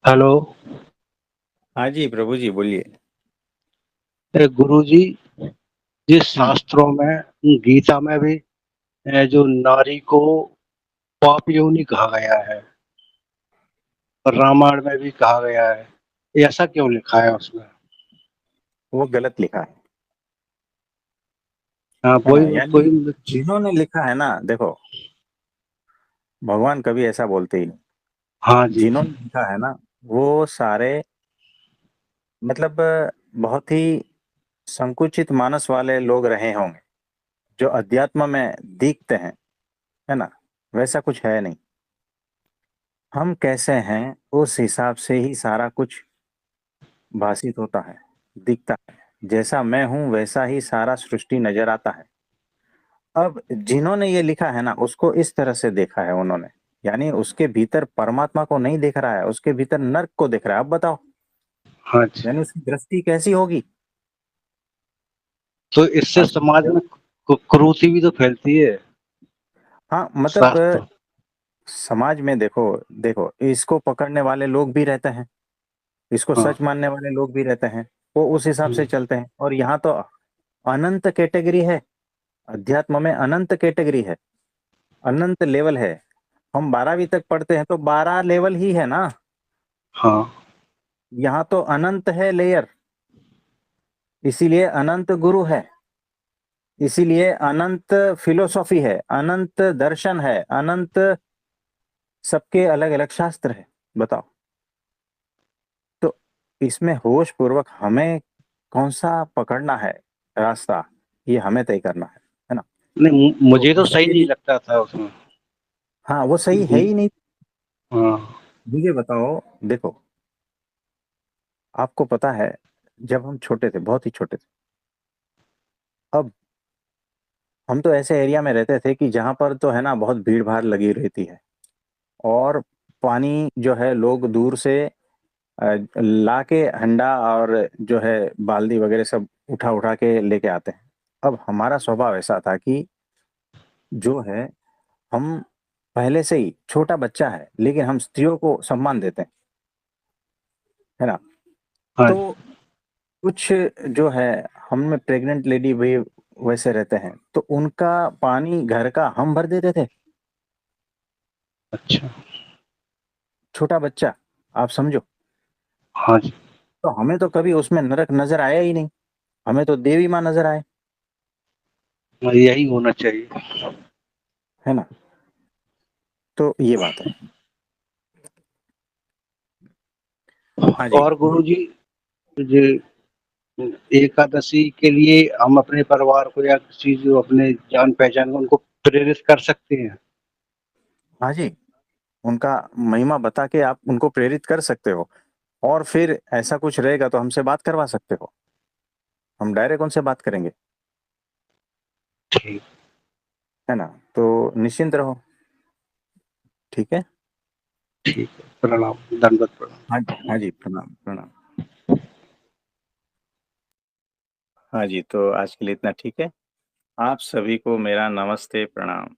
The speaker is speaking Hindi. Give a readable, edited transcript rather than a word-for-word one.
हेलो। हाँ जी प्रभु जी बोलिए। गुरु जी, जिस हम्म। शास्त्रों में गीता में भी जो नारी को पाप योनि कहा गया है और रामायण में भी कहा गया है, ये ऐसा क्यों लिखा है उसमें? वो गलत लिखा हाँ, है ना, वही यानी वही। जिन्होंने लिखा है ना, देखो, भगवान कभी ऐसा बोलते ही नहीं। हाँ जी। जिन्होंने लिखा है ना, वो सारे मतलब बहुत ही संकुचित मानस वाले लोग रहे होंगे, जो अध्यात्म में दिखते हैं, है ना। वैसा कुछ है नहीं। हम कैसे हैं उस हिसाब से ही सारा कुछ भाषित होता है, दिखता है। जैसा मैं हूं वैसा ही सारा सृष्टि नजर आता है। अब जिन्होंने ये लिखा है ना, उसको इस तरह से देखा है उन्होंने, यानी उसके भीतर परमात्मा को नहीं देख रहा है, उसके भीतर नर्क को देख रहा है। अब बताओ, हाँ जी। यानी उसकी दृष्टि कैसी होगी। तो इससे अब समाज में कुरीति भी तो फैलती है। हाँ, मतलब शास्त्र। समाज में देखो, देखो, इसको पकड़ने वाले लोग भी रहते हैं, इसको हाँ। सच मानने वाले लोग भी रहते हैं। वो उस हिसाब हम्म। से चलते हैं। और यहाँ तो अनंत कैटेगरी है। अध्यात्म में अनंत कैटेगरी है, अनंत लेवल है। हम 12वीं तक पढ़ते हैं तो 12 लेवल ही है ना। हाँ। यहाँ तो अनंत है लेयर, इसीलिए अनंत गुरु है, इसीलिए अनंत फिलोसॉफी है, अनंत दर्शन है, अनंत सबके अलग अलग शास्त्र है। बताओ, तो इसमें होश पूर्वक हमें कौन सा पकड़ना है रास्ता, ये हमें तय करना है ना। नहीं, तो मुझे तो सही इसके नहीं लिए, लगता था उसमें। हाँ, वो सही है ही नहीं। हाँ। मुझे बताओ, देखो, आपको पता है, जब हम छोटे थे, बहुत ही छोटे थे, अब हम तो ऐसे एरिया में रहते थे कि जहां पर तो है ना बहुत भीड़ भाड़ लगी रहती है। और पानी जो है लोग दूर से ला के हंडा और जो है बाल्टी वगैरह सब उठा उठा के लेके आते हैं। अब हमारा स्वभाव ऐसा था कि जो है, हम पहले से ही, छोटा बच्चा है लेकिन हम स्त्रियों को सम्मान देते हैं, है ना। हाँ तो जी। कुछ जो है, हम में प्रेग्नेंट लेडी भी वैसे रहते हैं, तो उनका पानी घर का हम भर देते थे। अच्छा। छोटा बच्चा, आप समझो। हाँ जी। तो हमें तो कभी उसमें नरक नजर आया ही नहीं, हमें तो देवी माँ नजर आए, हाँ, यही होना चाहिए। है ना। तो ये बात है। हाँ जी। और गुरु जी, जो एकादशी के लिए हम अपने परिवार को या किसी जो अपने जान पहचान को उनको प्रेरित कर सकते हैं। हाँ जी, उनका महिमा बता के आप उनको प्रेरित कर सकते हो। और फिर ऐसा कुछ रहेगा तो हमसे बात करवा सकते हो, हम डायरेक्ट उनसे बात करेंगे, ठीक। है ना। तो निश्चिंत रहो, ठीक है। ठीक है, प्रणाम, दंडवत प्रणाम। हाँ, हाँ जी, प्रणाम प्रणाम। हाँ जी, तो आज के लिए इतना ठीक है। आप सभी को मेरा नमस्ते प्रणाम।